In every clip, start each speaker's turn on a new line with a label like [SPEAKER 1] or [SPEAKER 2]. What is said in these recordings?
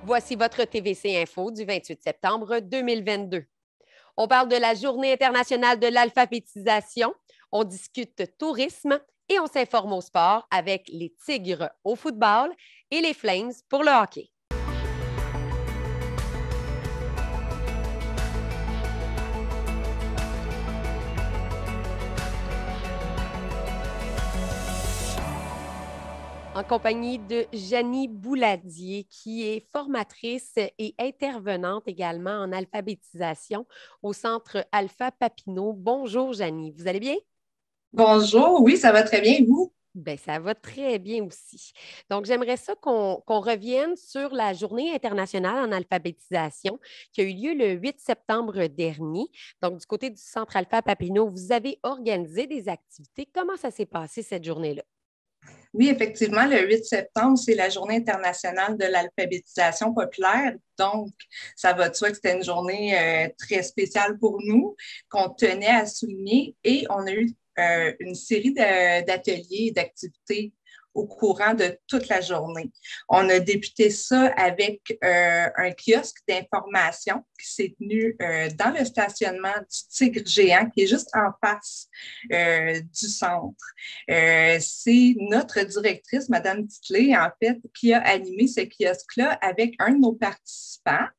[SPEAKER 1] Voici votre TVC Info du 28 septembre 2022. On parle de la Journée internationale de l'alphabétisation, on discute tourisme et on s'informe au sport avec les Tigres au football et les Flames pour le hockey. En compagnie de Janie Bouladier, qui est formatrice et intervenante également en alphabétisation au Centre Alpha Papineau. Bonjour, Janie. Vous allez bien?
[SPEAKER 2] Bonjour, oui, ça va très bien, et vous?
[SPEAKER 1] Bien, ça va très bien aussi. Donc, j'aimerais ça qu'on revienne sur la Journée internationale en alphabétisation qui a eu lieu le 8 septembre dernier. Donc, du côté du Centre Alpha Papineau, vous avez organisé des activités. Comment ça s'est passé cette journée-là?
[SPEAKER 2] Oui, effectivement, le 8 septembre, c'est la Journée internationale de l'alphabétisation populaire. Donc, ça va de soi que c'était une journée très spéciale pour nous, qu'on tenait à souligner. Et on a eu une série d'ateliers et d'activités au courant de toute la journée. On a débuté ça avec un kiosque d'information qui s'est tenu dans le stationnement du Tigre géant, qui est juste en face du centre. C'est notre directrice, Madame Titley, en fait, qui a animé ce kiosque-là avec un de nos participants.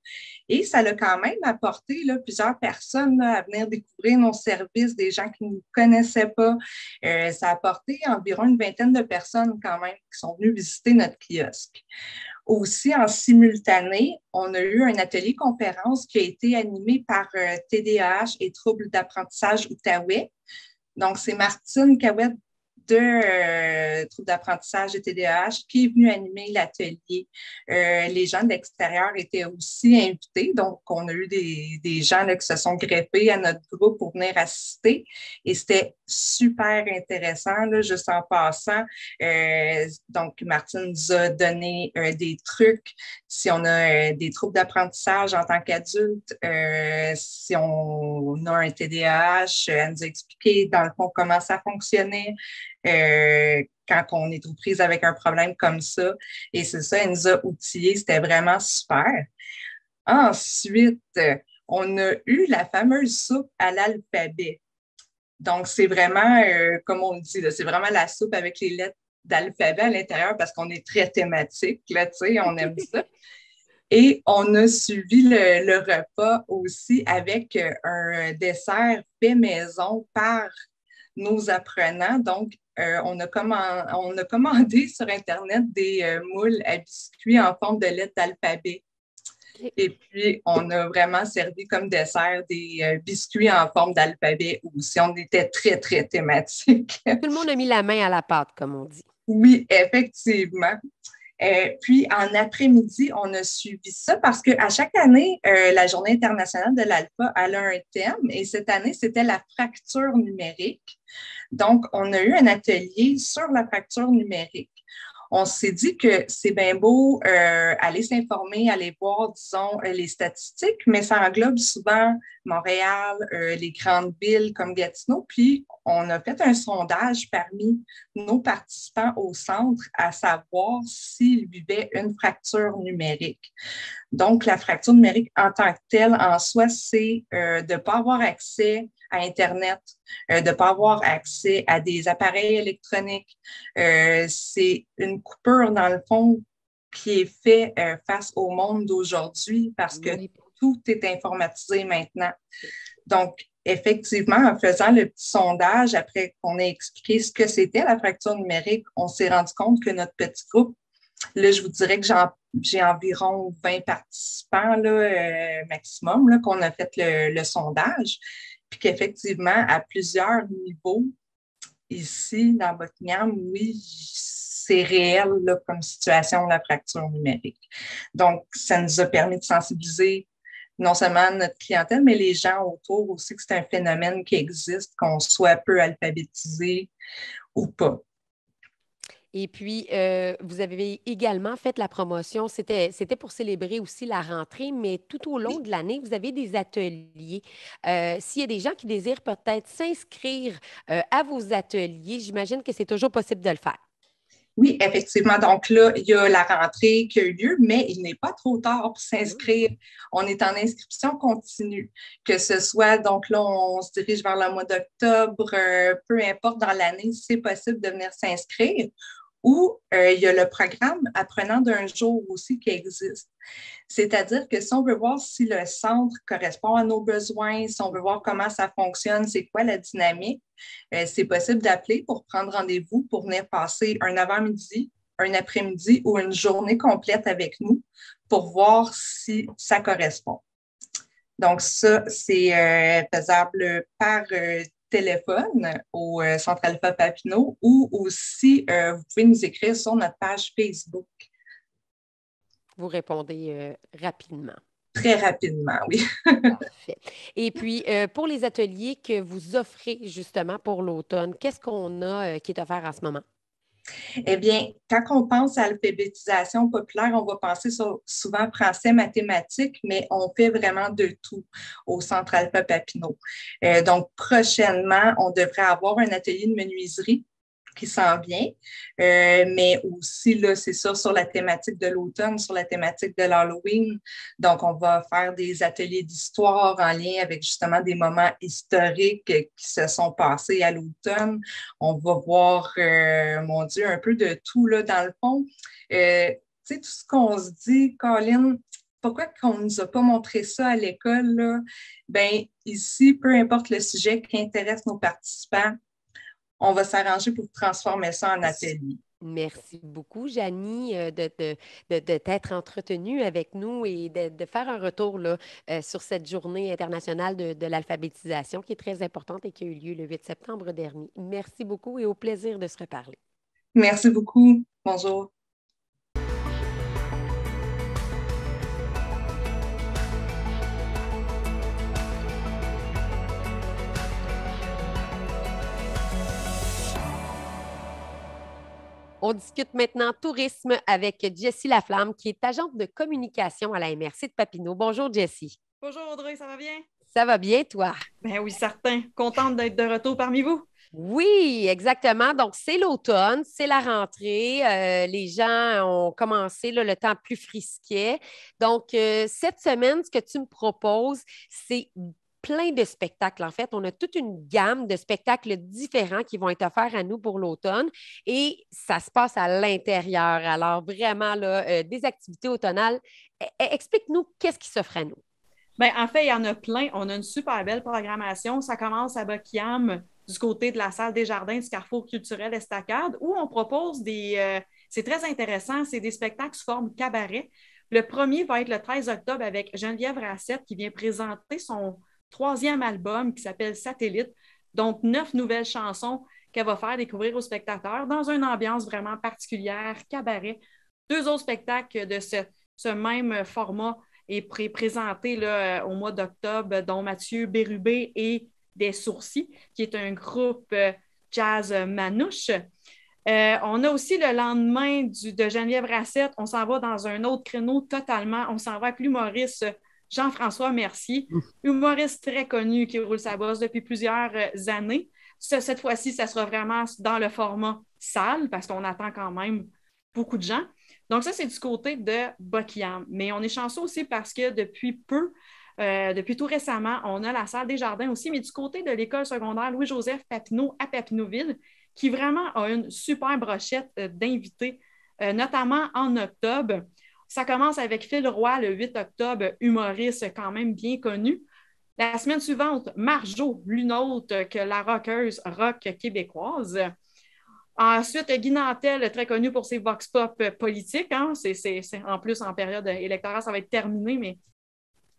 [SPEAKER 2] Et ça l'a quand même apporté là, plusieurs personnes là, à venir découvrir nos services, des gens qui ne nous connaissaient pas. Ça a apporté environ une vingtaine de personnes quand même qui sont venues visiter notre kiosque. Aussi, en simultané, on a eu un atelier conférence qui a été animé par TDAH et Troubles d'apprentissage Outaouais. Donc, c'est Martine Cahouette de troubles d'apprentissage et TDAH qui est venu animer l'atelier. Les gens de l'extérieur étaient aussi invités, donc on a eu des gens là, qui se sont greffés à notre groupe pour venir assister et c'était super intéressant, là, juste en passant. Donc, Martine nous a donné des trucs si on a des troubles d'apprentissage en tant qu'adulte, si on a un TDAH, elle nous a expliqué dans le fond comment ça fonctionnait. Quand on est aux prises avec un problème comme ça. Et c'est ça, elle nous a outillés. C'était vraiment super. Ensuite, on a eu la fameuse soupe à l'alphabet. Donc, c'est vraiment, comme on le dit, c'est vraiment la soupe avec les lettres d'alphabet à l'intérieur parce qu'on est très thématique, là, tu sais, on aime ça. Et on a suivi le repas aussi avec un dessert fait maison par nos apprenants. Donc, on a commandé sur Internet des moules à biscuits en forme de lettres d'alphabet. Et puis, on a vraiment servi comme dessert des biscuits en forme d'alphabet aussi. On était très, très thématique.
[SPEAKER 1] Tout le monde a mis la main à la pâte, comme on dit.
[SPEAKER 2] Oui, effectivement. Puis, en après-midi, on a suivi ça parce qu'à chaque année, la Journée internationale de l'alpha, elle a un thème et cette année, c'était la fracture numérique. Donc, on a eu un atelier sur la fracture numérique. On s'est dit que c'est bien beau aller s'informer, aller voir, disons, les statistiques, mais ça englobe souvent Montréal, les grandes villes comme Gatineau. Puis, on a fait un sondage parmi nos participants au centre à savoir s'ils vivaient une fracture numérique. Donc, la fracture numérique en tant que telle, en soi, c'est de ne pas avoir accès à Internet, de ne pas avoir accès à des appareils électroniques. C'est une coupure, dans le fond, qui est faite face au monde d'aujourd'hui parce que
[SPEAKER 1] Oui.
[SPEAKER 2] tout est informatisé maintenant. Donc, effectivement, en faisant le petit sondage, après qu'on ait expliqué ce que c'était la fracture numérique, on s'est rendu compte que notre petit groupe, là, je vous dirais que j'ai environ 20 participants là, maximum là, qu'on a fait le sondage. Puis qu'effectivement, à plusieurs niveaux, ici, dans Buckingham, oui, c'est réel là, comme situation, la fracture numérique. Donc, ça nous a permis de sensibiliser non seulement notre clientèle, mais les gens autour aussi que c'est un phénomène qui existe, qu'on soit peu alphabétisé ou pas.
[SPEAKER 1] Et puis, vous avez également fait la promotion. C'était pour célébrer aussi la rentrée, mais tout au long de l'année, vous avez des ateliers. S'il y a des gens qui désirent peut-être s'inscrire à vos ateliers, j'imagine que c'est toujours possible de le faire.
[SPEAKER 2] Oui, effectivement. Donc là, il y a la rentrée qui a eu lieu, mais il n'est pas trop tard pour s'inscrire. On est en inscription continue, que ce soit, donc là, on se dirige vers le mois d'octobre, peu importe dans l'année, c'est possible de venir s'inscrire. Ou il y a le programme Apprenant d'un jour aussi qui existe. C'est-à-dire que si on veut voir si le centre correspond à nos besoins, si on veut voir comment ça fonctionne, c'est quoi la dynamique, c'est possible d'appeler pour prendre rendez-vous pour venir passer un avant-midi, un après-midi ou une journée complète avec nous pour voir si ça correspond. Donc, ça, c'est faisable par téléphone au Centre Alpha Papineau ou aussi, vous pouvez nous écrire sur notre page Facebook.
[SPEAKER 1] Vous répondez rapidement.
[SPEAKER 2] Très rapidement, oui.
[SPEAKER 1] Parfait. Et puis, pour les ateliers que vous offrez justement pour l'automne, qu'est-ce qu'on a qui est offert en ce moment?
[SPEAKER 2] Eh bien, quand on pense à l'alphabétisation populaire, on va penser souvent français, mathématiques, mais on fait vraiment de tout au Centre Alpha Papineau. Donc, prochainement, on devrait avoir un atelier de menuiserie qui s'en vient, mais aussi, là, c'est sûr, sur la thématique de l'automne, sur la thématique de l'Halloween. Donc, on va faire des ateliers d'histoire en lien avec justement des moments historiques qui se sont passés à l'automne. On va voir, mon Dieu, un peu de tout, là, dans le fond. Tu sais, tout ce qu'on se dit, Colin, pourquoi qu'on ne nous a pas montré ça à l'école, là? Bien, ici, peu importe le sujet qui intéresse nos participants, on va s'arranger pour transformer ça en atelier.
[SPEAKER 1] Merci beaucoup, Janie, de t'être entretenue avec nous et de faire un retour là, sur cette journée internationale de l'alphabétisation qui est très importante et qui a eu lieu le 8 septembre dernier. Merci beaucoup et au plaisir de se reparler.
[SPEAKER 2] Merci beaucoup. Bonjour.
[SPEAKER 1] On discute maintenant tourisme avec Jessie Laflamme, qui est agente de communication à la MRC de Papineau. Bonjour, Jessie.
[SPEAKER 3] Bonjour Audrey, ça va bien?
[SPEAKER 1] Ça va bien, toi?
[SPEAKER 3] Ben oui, certain. Contente d'être de retour parmi vous.
[SPEAKER 1] Oui, exactement. Donc, c'est l'automne, c'est la rentrée. Les gens ont commencé là, le temps plus frisquet. Donc, cette semaine, ce que tu me proposes, c'est plein de spectacles. En fait, on a toute une gamme de spectacles différents qui vont être offerts à nous pour l'automne et ça se passe à l'intérieur. Alors, vraiment, là, des activités automnales. Explique-nous qu'est-ce qui s'offre à nous.
[SPEAKER 3] Ben, en fait, il y en a plein. On a une super belle programmation. Ça commence à Buckingham, du côté de la salle des jardins du Carrefour culturel Estacade, où on propose c'est très intéressant, c'est des spectacles sous forme cabaret. Le premier va être le 13 octobre avec Geneviève Rassette qui vient présenter son troisième album qui s'appelle Satellite. Donc, 9 nouvelles chansons qu'elle va faire découvrir aux spectateurs dans une ambiance vraiment particulière, cabaret. 2 autres spectacles de ce même format est présenté là, au mois d'octobre, dont Mathieu Bérubé et Des Sourcils, qui est un groupe jazz manouche. On a aussi le lendemain de Geneviève Rassette, on s'en va dans un autre créneau totalement. On s'en va avec l'humoriste Jean-François Mercier, humoriste très connu qui roule sa bosse depuis plusieurs années. Cette fois-ci, ça sera vraiment dans le format salle parce qu'on attend quand même beaucoup de gens. Donc ça, c'est du côté de Buckingham. Mais on est chanceux aussi parce que depuis tout récemment, on a la salle des jardins aussi, mais du côté de l'école secondaire Louis-Joseph Papineau à Papineauville, qui vraiment a une super brochette d'invités, notamment en octobre. Ça commence avec Phil Roy le 8 octobre, humoriste quand même bien connu. La semaine suivante, Marjo, l'une autre que la rockeuse rock québécoise. Ensuite, Guy Nantel, très connu pour ses vox pop politiques. Hein? C'est en plus, en période électorale, ça va être terminé, mais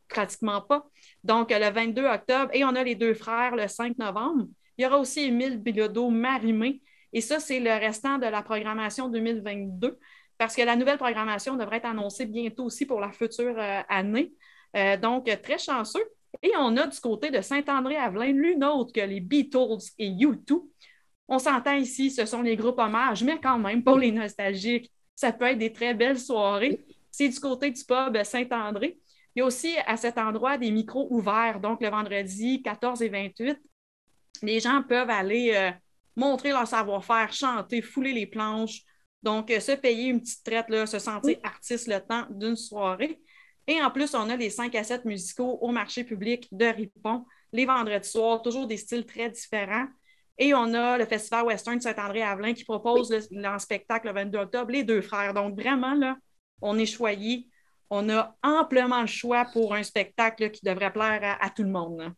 [SPEAKER 3] pratiquement pas. Donc, le 22 octobre, et on a les deux frères le 5 novembre. Il y aura aussi Émile Bilodeau-Marimé. Et ça, c'est le restant de la programmation 2022, parce que la nouvelle programmation devrait être annoncée bientôt aussi pour la future année. Donc, très chanceux. Et on a du côté de Saint-André-Avelin, l'une autre que les Beatles et U2. On s'entend ici, ce sont les groupes hommages, mais quand même, pour les nostalgiques, ça peut être des très belles soirées. C'est du côté du pub Saint-André. Il y a aussi à cet endroit des micros ouverts, donc le vendredi 14 et 28. Les gens peuvent aller montrer leur savoir-faire, chanter, fouler les planches, Donc, se payer une petite traite, là, se sentir artiste le temps d'une soirée. Et en plus, on a les 5 à 7 musicaux au marché public de Ripon, les vendredis soirs, toujours des styles très différents. Et on a le Festival Western de Saint-André-Avelin qui propose en spectacle le 22 octobre, Les Deux Frères. Donc, vraiment, là, on est choyé. On a amplement le choix pour un spectacle là, qui devrait plaire à tout le monde. Là.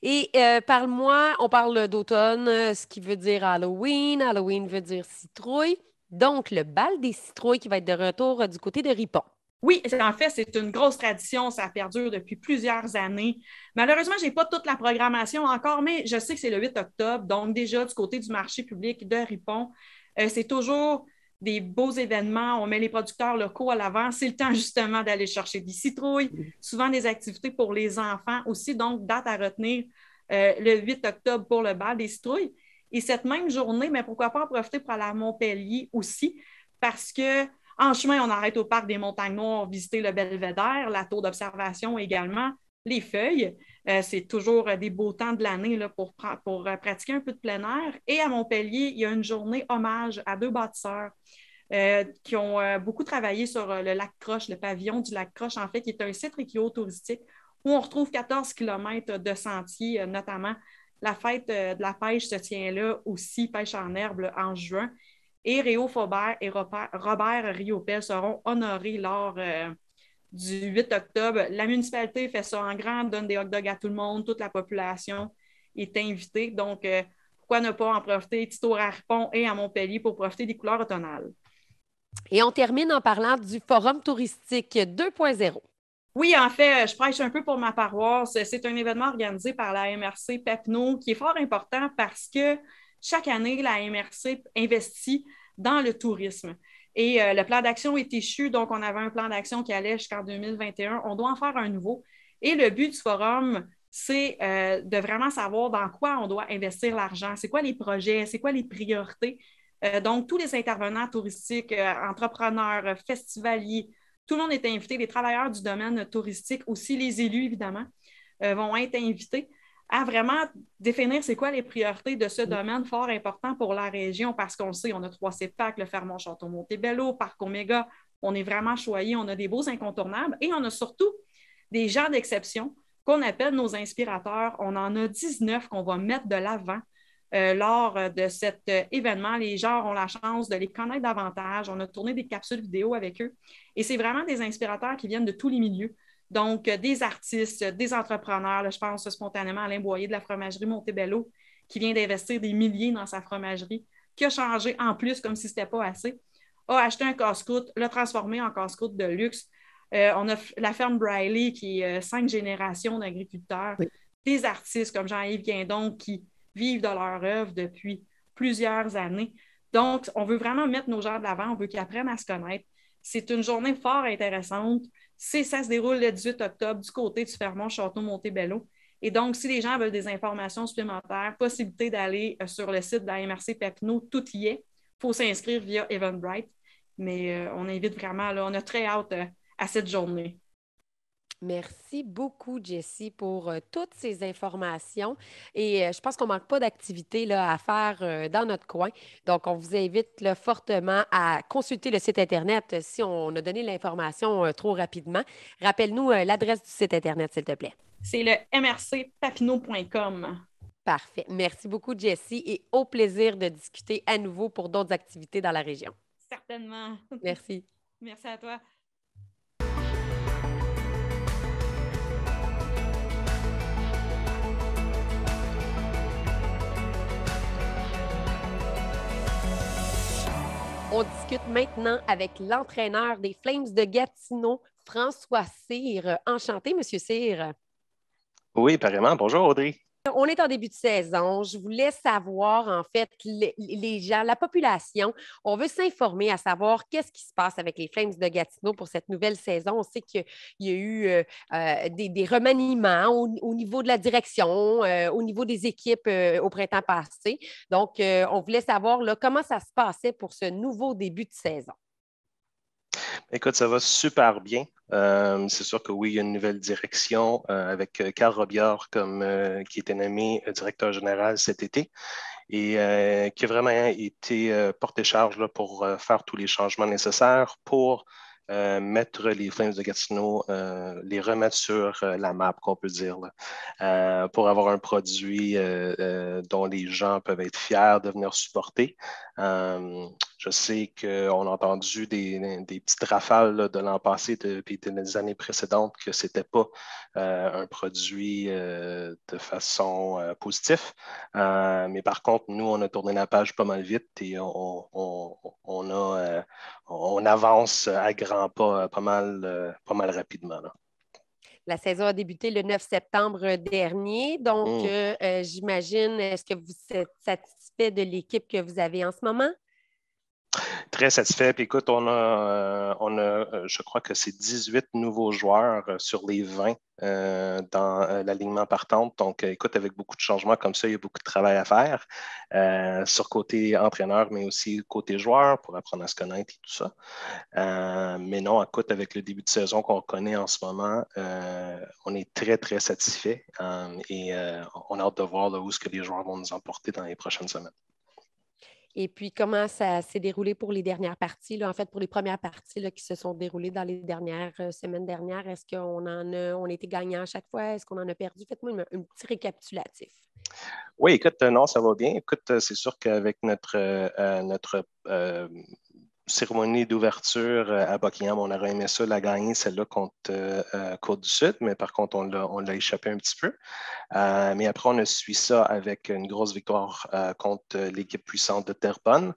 [SPEAKER 1] Et parle-moi, on parle d'automne, ce qui veut dire Halloween. Halloween veut dire citrouille. Donc, le bal des citrouilles qui va être de retour du côté de Ripon.
[SPEAKER 3] Oui, en fait, c'est une grosse tradition. Ça perdure depuis plusieurs années. Malheureusement, je n'ai pas toute la programmation encore, mais je sais que c'est le 8 octobre. Donc, déjà, du côté du marché public de Ripon, c'est toujours des beaux événements. On met les producteurs locaux à l'avant. C'est le temps, justement, d'aller chercher des citrouilles. Souvent, des activités pour les enfants aussi. Donc, date à retenir le 8 octobre pour le bal des citrouilles. Et cette même journée, mais pourquoi pas en profiter pour aller à Montpellier aussi, parce que en chemin, on arrête au parc des Montagnes Noires, visiter le Belvédère, la tour d'observation également, les feuilles. C'est toujours des beaux temps de l'année là, pour pratiquer un peu de plein air. Et à Montpellier, il y a une journée hommage à 2 bâtisseurs qui ont beaucoup travaillé sur le lac Croche, le pavillon du lac Croche, en fait, qui est un site récréo-touristique où on retrouve 14 km de sentiers, notamment. La fête de la pêche se tient là aussi, pêche en herbe en juin. Et Réo Faubert et Robert Riopel seront honorés lors du 8 octobre. La municipalité fait ça en grand, donne des hot dogs à tout le monde, toute la population est invitée. Donc, pourquoi ne pas en profiter, petit tour à Ripon et à Montpellier pour profiter des couleurs automnales.
[SPEAKER 1] Et on termine en parlant du Forum touristique 2.0.
[SPEAKER 3] Oui, en fait, je prêche un peu pour ma paroisse. C'est un événement organisé par la MRC Papineau qui est fort important parce que chaque année, la MRC investit dans le tourisme. Et le plan d'action est échu, donc on avait un plan d'action qui allait jusqu'en 2021. On doit en faire un nouveau. Et le but du forum, c'est de vraiment savoir dans quoi on doit investir l'argent, c'est quoi les projets, c'est quoi les priorités. Donc, tous les intervenants touristiques, entrepreneurs, festivaliers, tout le monde est invité, les travailleurs du domaine touristique, aussi les élus, évidemment, vont être invités à vraiment définir c'est quoi les priorités de ce domaine fort important pour la région, parce qu'on sait, on a 3 CEPAC, le Fermont-Château-Montebello, Parc Oméga, on est vraiment choyés, on a des beaux incontournables et on a surtout des gens d'exception qu'on appelle nos inspirateurs. On en a 19 qu'on va mettre de l'avant lors de cet événement. Les gens ont la chance de les connaître davantage. On a tourné des capsules vidéo avec eux et c'est vraiment des inspirateurs qui viennent de tous les milieux. Donc, des artistes, des entrepreneurs. Là, je pense spontanément à Alain Boyer de la fromagerie Montebello qui vient d'investir des milliers dans sa fromagerie, qui a changé en plus comme si ce n'était pas assez, a acheté un casse-croûte, l'a transformé en casse-croûte de luxe. On a la ferme Briley qui est 5 générations d'agriculteurs, des artistes comme Jean-Yves Guindon qui vivent de leur œuvre depuis plusieurs années. Donc, on veut vraiment mettre nos gens de l'avant, on veut qu'ils apprennent à se connaître. C'est une journée fort intéressante. Ça se déroule le 18 octobre du côté du Fermont-Château-Montebello. Et donc, si les gens veulent des informations supplémentaires, possibilité d'aller sur le site de la MRC Papineau, tout y est. Il faut s'inscrire via Eventbrite. Mais on invite vraiment, là, on a très hâte à cette journée.
[SPEAKER 1] Merci beaucoup, Jessie, pour toutes ces informations. Et je pense qu'on ne manque pas d'activités là, à faire dans notre coin. Donc, on vous invite là, fortement à consulter le site Internet si on a donné l'information trop rapidement. Rappelle-nous l'adresse du site Internet, s'il te plaît.
[SPEAKER 3] C'est le mrcpapineau.com.
[SPEAKER 1] Parfait. Merci beaucoup, Jessie, et au plaisir de discuter à nouveau pour d'autres activités dans la région.
[SPEAKER 3] Certainement.
[SPEAKER 1] Merci.
[SPEAKER 3] Merci à toi.
[SPEAKER 1] On discute maintenant avec l'entraîneur des Flames de Gatineau, François Cyr. Enchanté, Monsieur Cyr.
[SPEAKER 4] Oui, apparemment. Bonjour, Audrey.
[SPEAKER 1] On est en début de saison. Je voulais savoir, en fait, les gens, la population, on veut s'informer à savoir qu'est-ce qui se passe avec les Flames de Gatineau pour cette nouvelle saison. On sait qu'il y a eu des remaniements au niveau de la direction, au niveau des équipes au printemps passé. Donc, on voulait savoir là, comment ça se passait pour ce nouveau début de saison.
[SPEAKER 4] Écoute, ça va super bien. C'est sûr que oui, il y a une nouvelle direction avec Carl Robillard qui a été nommé directeur général cet été et qui a vraiment été porté charge là, pour faire tous les changements nécessaires pour mettre les Flames de Gatineau, les remettre sur la map, qu'on peut dire, là, pour avoir un produit dont les gens peuvent être fiers de venir supporter. Je sais qu'on a entendu des petites rafales là, de l'an passé puis des années précédentes que ce n'était pas un produit de façon positive. Mais par contre, nous, on a tourné la page pas mal vite et on avance à grands pas pas mal rapidement, là.
[SPEAKER 1] La saison a débuté le 9 septembre dernier. Donc,
[SPEAKER 4] Mm.
[SPEAKER 1] j'imagine, est-ce que vous êtes satisfait de l'équipe que vous avez en ce moment?
[SPEAKER 4] Très satisfait. Puis écoute, je crois que c'est 18 nouveaux joueurs sur les 20 dans l'alignement partant. Donc, écoute, avec beaucoup de changements comme ça, il y a beaucoup de travail à faire sur côté entraîneur, mais aussi côté joueur pour apprendre à se connaître et tout ça. Mais non, écoute, avec le début de saison qu'on connaît en ce moment, on est très, très satisfait et on a hâte de voir là, où est-ce que les joueurs vont nous emporter dans les prochaines semaines.
[SPEAKER 1] Et puis, comment ça s'est déroulé pour les dernières parties, là, en fait, pour les premières parties là, qui se sont déroulées dans les dernières semaines dernières? Est-ce on a été gagnant à chaque fois? Est-ce qu'on en a perdu? Faites-moi un petit récapitulatif.
[SPEAKER 4] Oui, écoute, non, ça va bien. Écoute, c'est sûr qu'avec notre cérémonie d'ouverture à Buckingham, on aurait aimé ça la gagner, celle-là contre Côte-du-Sud, mais par contre, on l'a échappé un petit peu. Mais après, on a suivi ça avec une grosse victoire contre l'équipe puissante de Terrebonne,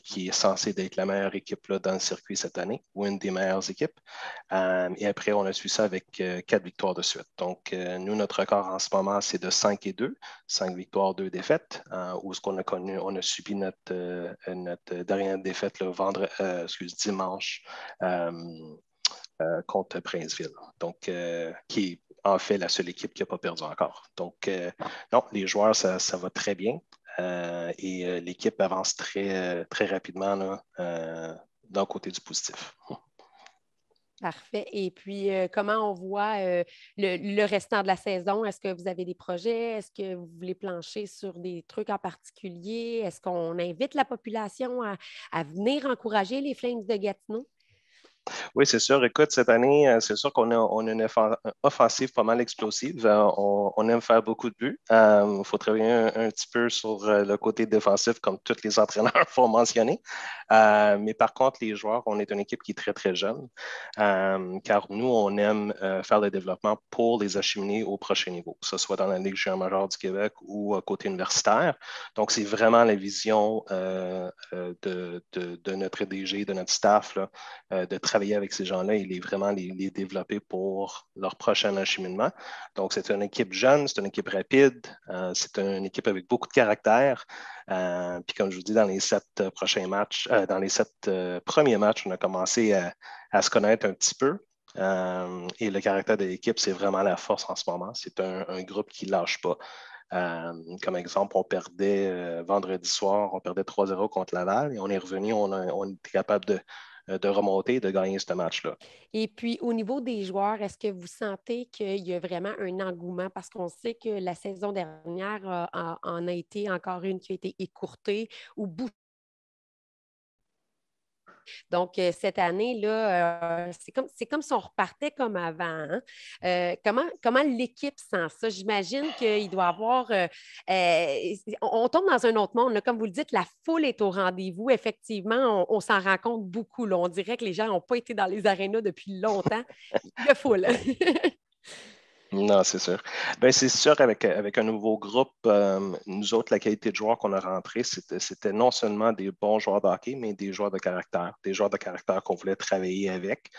[SPEAKER 4] qui est censée être la meilleure équipe là, dans le circuit cette année, ou une des meilleures équipes. Et après, on a suivi ça avec 4 victoires de suite. Donc, nous, notre record en ce moment, c'est de 5-2, 5 victoires, 2 défaites, où ce qu'on a connu, on a subi notre dernière défaite le dimanche contre Princeville. Donc, qui est en fait la seule équipe qui n'a pas perdu encore. Donc, non, les joueurs, ça va très bien. Et l'équipe avance très rapidement là, d'un côté du positif.
[SPEAKER 1] Parfait. Et puis, comment on voit le restant de la saison? Est-ce que vous avez des projets? Est-ce que vous voulez plancher sur des trucs en particulier? Est-ce qu'on invite la population à venir encourager les Flames de Gatineau?
[SPEAKER 4] Oui, c'est sûr. Écoute, cette année, c'est sûr qu'on a une offensive pas mal explosive. On aime faire beaucoup de buts. Il faut travailler un petit peu sur le côté défensif, comme tous les entraîneurs font mentionner. Mais par contre, les joueurs, on est une équipe qui est très, très jeune, car nous, on aime faire le développement pour les acheminer au prochain niveau, que ce soit dans la Ligue junior majeure du Québec ou côté universitaire. Donc, c'est vraiment la vision de notre DG, de notre staff, là, de travailler avec ces gens-là et vraiment les développer pour leur prochain acheminement. Donc, c'est une équipe jeune, c'est une équipe rapide, c'est une équipe avec beaucoup de caractère. Puis, comme je vous dis, dans les 7 prochains matchs, dans les 7 premiers matchs, on a commencé à se connaître un petit peu. Et le caractère de l'équipe, c'est vraiment la force en ce moment. C'est un groupe qui ne lâche pas. Comme exemple, on perdait vendredi soir, on perdait 3-0 contre Laval et on est revenu, on était capable de remonter et de gagner ce match-là.
[SPEAKER 1] Et puis, au niveau des joueurs, est-ce que vous sentez qu'il y a vraiment un engouement? Parce qu'on sait que la saison dernière en a été encore une qui a été écourtée ou bout. Donc, cette année-là, c'est comme si on repartait comme avant, hein. Comment l'équipe sent ça? J'imagine qu'il doit y avoir. On tombe dans un autre monde, là. Comme vous le dites, la foule est au rendez-vous. Effectivement, on s'en rend compte beaucoup, là. On dirait que les gens n'ont pas été dans les arénas depuis longtemps. Il y a foule.
[SPEAKER 4] Non, c'est sûr. Ben, c'est sûr, avec un nouveau groupe, nous autres, la qualité de joueurs qu'on a rentré, c'était non seulement des bons joueurs de hockey, mais des joueurs de caractère qu'on voulait travailler avec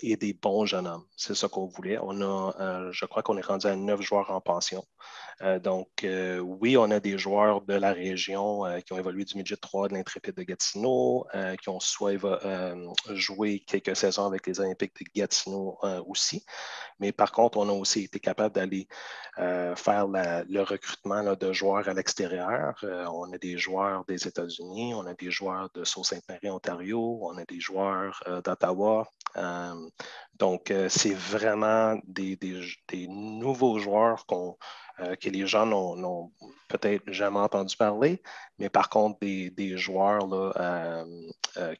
[SPEAKER 4] et des bons jeunes hommes. C'est ça qu'on voulait. Je crois qu'on est rendu à 9 joueurs en pension. Donc, oui, on a des joueurs de la région qui ont évolué du midget 3 de l'Intrépide de Gatineau, qui ont soit joué quelques saisons avec les Olympiques de Gatineau aussi. Mais par contre, on a aussi été capable d'aller faire le recrutement là, de joueurs à l'extérieur. On a des joueurs des États-Unis, on a des joueurs de Sault-Sainte-Marie, Ontario, on a des joueurs d'Ottawa. Donc, c'est vraiment des nouveaux joueurs que les gens n'ont peut-être jamais entendu parler, mais par contre, des joueurs là,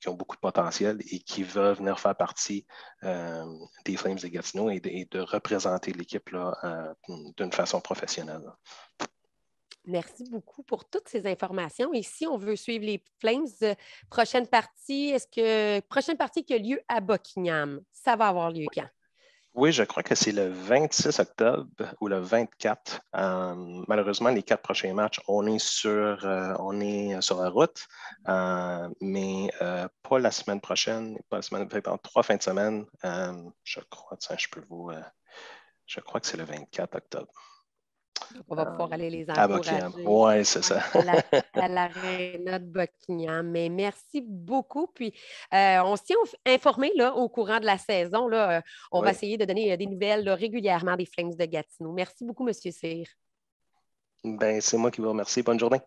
[SPEAKER 4] qui ont beaucoup de potentiel et qui veulent venir faire partie des Flames de Gatineau et de représenter l'équipe là, d'une façon professionnelle.
[SPEAKER 1] Merci beaucoup pour toutes ces informations. Et si on veut suivre les Flames, prochaine partie qui a lieu à Buckingham, ça va avoir lieu quand?
[SPEAKER 4] Oui, je crois que c'est le 26 octobre ou le 24. Malheureusement, les 4 prochains matchs, on est sur la route, mais pas la semaine prochaine, pas la semaine, peut-être en 3 fins de semaine. Je crois, je crois que c'est le 24 octobre.
[SPEAKER 1] Donc, on va pouvoir aller les
[SPEAKER 4] à Buckingham.
[SPEAKER 1] encourager.
[SPEAKER 4] Oui, c'est ça.
[SPEAKER 1] À l'aréna de Buckingham. Mais merci beaucoup. Puis, on se tient informé là, au courant de la saison. Là, on va essayer de donner des nouvelles là, régulièrement des Flames de Gatineau. Merci beaucoup, M. Cyr.
[SPEAKER 4] Ben, c'est moi qui vous remercie. Bonne journée.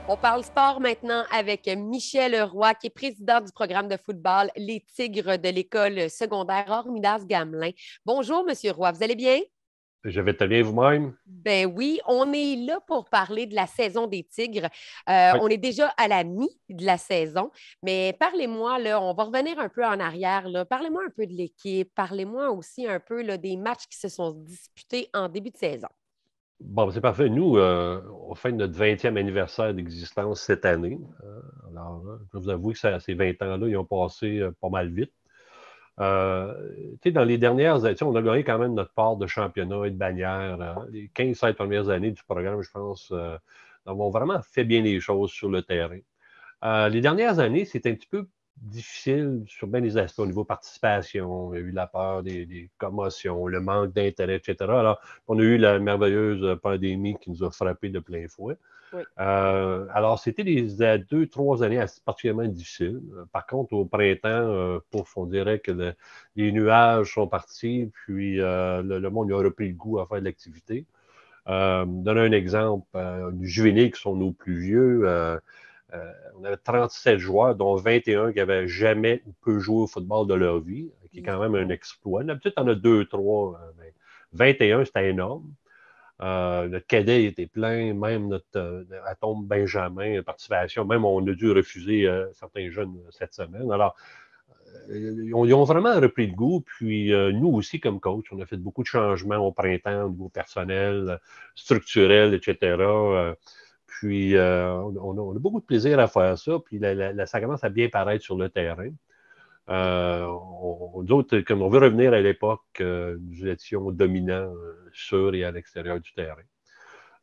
[SPEAKER 1] On parle sport maintenant avec Michel Roy, qui est président du programme de football Les Tigres de l'école secondaire Hormidas-Gamelin. Bonjour, Monsieur Roy, vous allez bien?
[SPEAKER 5] Je vais très bien vous-même.
[SPEAKER 1] Ben oui, on est là pour parler de la saison des Tigres. On est déjà à la mi de la saison, mais parlez-moi, là, on va revenir un peu en arrière. Là. Parlez-moi un peu de l'équipe, parlez-moi aussi un peu là, des matchs qui se sont disputés en début de saison.
[SPEAKER 5] Bon, c'est parfait. Nous, on fait notre 20e anniversaire d'existence cette année. Alors, je vous avoue que ces 20 ans-là, ils ont passé pas mal vite. Dans les dernières années, on a gagné quand même notre part de championnat et de bannière. Les 15-16 premières années du programme, je pense, avons vraiment fait bien les choses sur le terrain. Les dernières années, c'est un petit peu difficile sur bien des aspects au niveau participation. Il y a eu la peur des commotions, le manque d'intérêt, etc. Alors, on a eu la merveilleuse pandémie qui nous a frappé de plein fouet.
[SPEAKER 1] Oui.
[SPEAKER 5] Alors, c'était des 2-3 années particulièrement difficiles. Par contre, au printemps, on dirait que les nuages sont partis, puis le monde a repris le goût à faire de l'activité. Donner un exemple, les juvéniles qui sont nos plus vieux, on avait 37 joueurs, dont 21 qui n'avaient jamais ou peu joué au football de leur vie, qui est quand même un exploit. D'habitude, on a 2-3. 21, c'était énorme. Notre cadet était plein, même notre Atome Benjamin, participation, même on a dû refuser certains jeunes cette semaine. Alors, ils ont vraiment repris le goût, puis nous aussi, comme coach, on a fait beaucoup de changements au printemps au niveau personnel, structurel, etc. Puis, on a beaucoup de plaisir à faire ça, puis ça commence à bien paraître sur le terrain. Nous autres, comme on veut revenir à l'époque, nous étions dominants sur et à l'extérieur du terrain.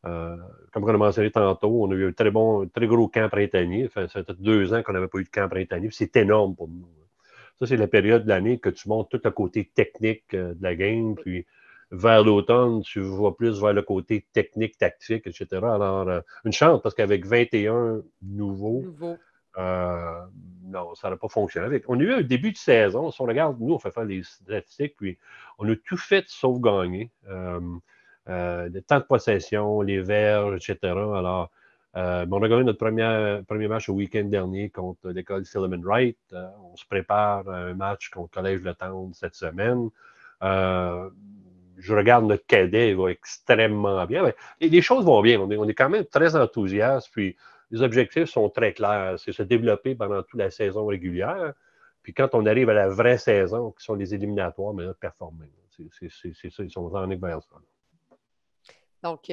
[SPEAKER 5] Comme on a mentionné tantôt, on a eu un très gros camp printanier. Ça fait 2 ans qu'on n'avait pas eu de camp printanier. C'est énorme pour nous. Ça, c'est la période de l'année que tu montes tout le côté technique de la game, puis vers l'automne, tu vois plus vers le côté technique, tactique, etc. Alors, une chance, parce qu'avec 21 nouveaux, non, ça n'a pas fonctionné. On a eu un début de saison. Si on regarde, nous, on fait faire les statistiques, puis on a tout fait sauf gagner. Le temps de possession, les verges, etc. Alors, on a gagné notre premier match le week-end dernier contre l'école Philemon Wright. On se prépare à un match contre le Collège Le Tendre cette semaine. Je regarde notre cadet, il va extrêmement bien. Les choses vont bien. On est quand même très enthousiaste. Puis les objectifs sont très clairs. C'est se développer pendant toute la saison régulière. Puis quand on arrive à la vraie saison, qui sont les éliminatoires, mais là, performer. C'est ça, ils sont en vers ça.
[SPEAKER 1] Donc,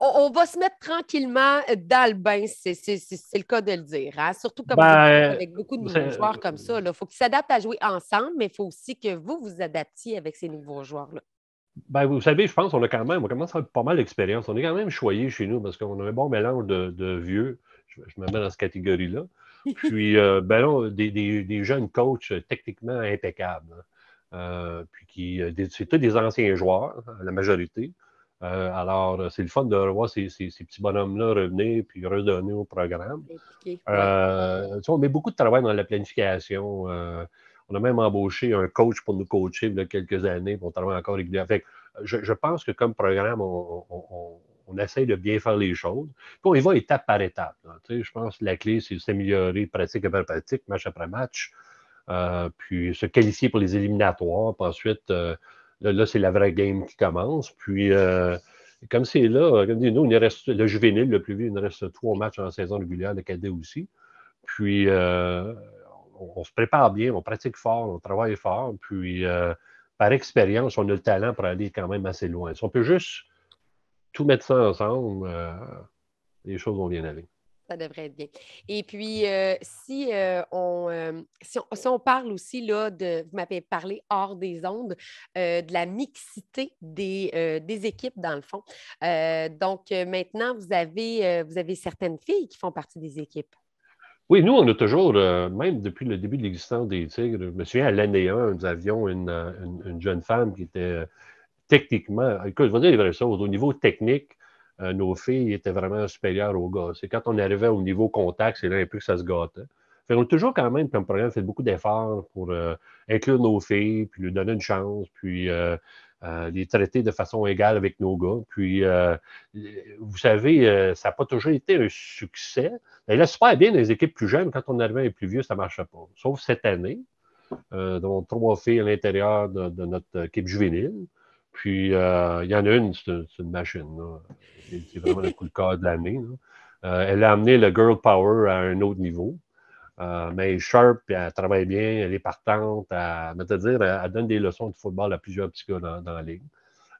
[SPEAKER 1] on va se mettre tranquillement dans le bain, c'est le cas de le dire. Hein? Surtout comme avec beaucoup de nouveaux joueurs comme ça. Il faut qu'ils s'adaptent à jouer ensemble, mais il faut aussi que vous vous adaptiez avec ces nouveaux joueurs-là.
[SPEAKER 5] Ben, vous savez, je pense qu'on on commence à avoir pas mal d'expérience. On est quand même choyés chez nous parce qu'on a un bon mélange de vieux. Je me mets dans cette catégorie-là. Puis, des jeunes coachs techniquement impeccables. Puis c'est tous des anciens joueurs, la majorité. Alors, c'est le fun de revoir ces petits bonhommes-là revenir puis redonner au programme. On met beaucoup de travail dans la planification. On a même embauché un coach pour nous coacher il y a quelques années, puis on travaille encore régulièrement. Je pense que comme programme, on essaye de bien faire les choses. Puis on y va étape par étape. Je pense que la clé, c'est de s'améliorer pratique après pratique, match après match, puis se qualifier pour les éliminatoires. Puis ensuite, là, c'est la vraie game qui commence. Puis, comme c'est là, comme dit, nous, il reste le juvénile, le plus vieux, il nous reste 3 matchs en saison régulière, le cadet aussi. Puis, on se prépare bien, on pratique fort, on travaille fort. Puis, par expérience, on a le talent pour aller quand même assez loin. Si on peut juste tout mettre ça ensemble, les choses vont bien aller.
[SPEAKER 1] Ça devrait être bien. Et puis, si on parle aussi, là, vous m'avez parlé hors des ondes, de la mixité des équipes, dans le fond. Donc, maintenant, vous avez certaines filles qui font partie des équipes.
[SPEAKER 5] Oui, nous, on a toujours, même depuis le début de l'existence des Tigres, je me souviens, à l'année 1, nous avions une jeune femme qui était techniquement, écoute, je vais dire les vraies choses, au niveau technique, nos filles étaient vraiment supérieures aux gars. C'est quand on arrivait au niveau contact, c'est là un peu que ça se gâtait. On a toujours quand même, comme programme, fait beaucoup d'efforts pour inclure nos filles, puis leur donner une chance, puis les traiter de façon égale avec nos gars. Puis, vous savez, ça n'a pas toujours été un succès. Il allait super bien dans les équipes plus jeunes. Quand on arrivait à les plus vieux, ça ne marchait pas. Sauf cette année, dont 3 filles à l'intérieur de notre équipe juvénile. Puis, il y en a une, c'est une machine. Là. C'est vraiment le coup de cœur de l'année. Elle a amené le girl power à un autre niveau. Mais elle est sharp, puis elle travaille bien, elle est partante. Elle donne des leçons de football à plusieurs petits gars dans la ligue.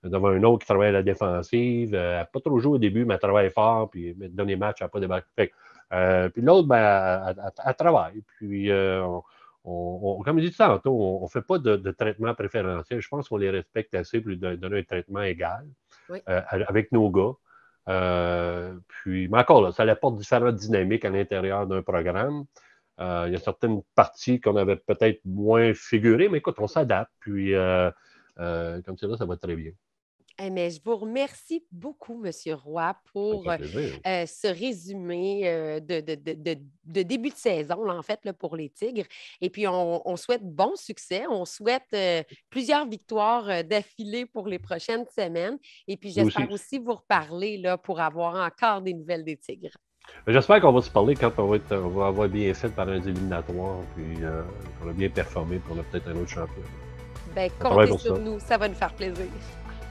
[SPEAKER 5] Nous avons un autre qui travaille à la défensive. Elle n'a pas trop joué au début, mais elle travaille fort. Puis, le dernier match, elle n'a pas débarqué. Puis l'autre, elle travaille. Puis, comme je dis tantôt, on ne fait pas de traitement préférentiel. Je pense qu'on les respecte assez pour lui donner un traitement égal avec nos gars. Mais encore là, ça apporte différentes dynamiques à l'intérieur d'un programme. Il y a certaines parties qu'on avait peut-être moins figurées, mais écoute, on s'adapte. Puis, comme c'est là, ça va très bien.
[SPEAKER 1] Mais je vous remercie beaucoup, M. Roy, pour ce résumé de début de saison, là, en fait, là, pour les Tigres. Et puis, on souhaite bon succès. On souhaite plusieurs victoires d'affilée pour les prochaines semaines. Et puis, j'espère aussi vous reparler là, pour avoir encore des nouvelles des Tigres.
[SPEAKER 5] J'espère qu'on va se parler quand on va avoir bien fait par un éliminatoire, puis qu'on a bien performé, puis on a peut-être un autre champion.
[SPEAKER 1] Bien, comptez sur nous, ça va nous faire plaisir.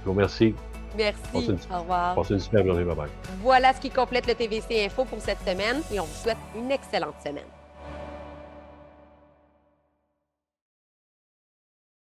[SPEAKER 5] Je vous remercie.
[SPEAKER 1] Merci. Au revoir.
[SPEAKER 5] Passez une super journée. Bye bye.
[SPEAKER 1] Voilà ce qui complète le TVC Info pour cette semaine et on vous souhaite une excellente semaine.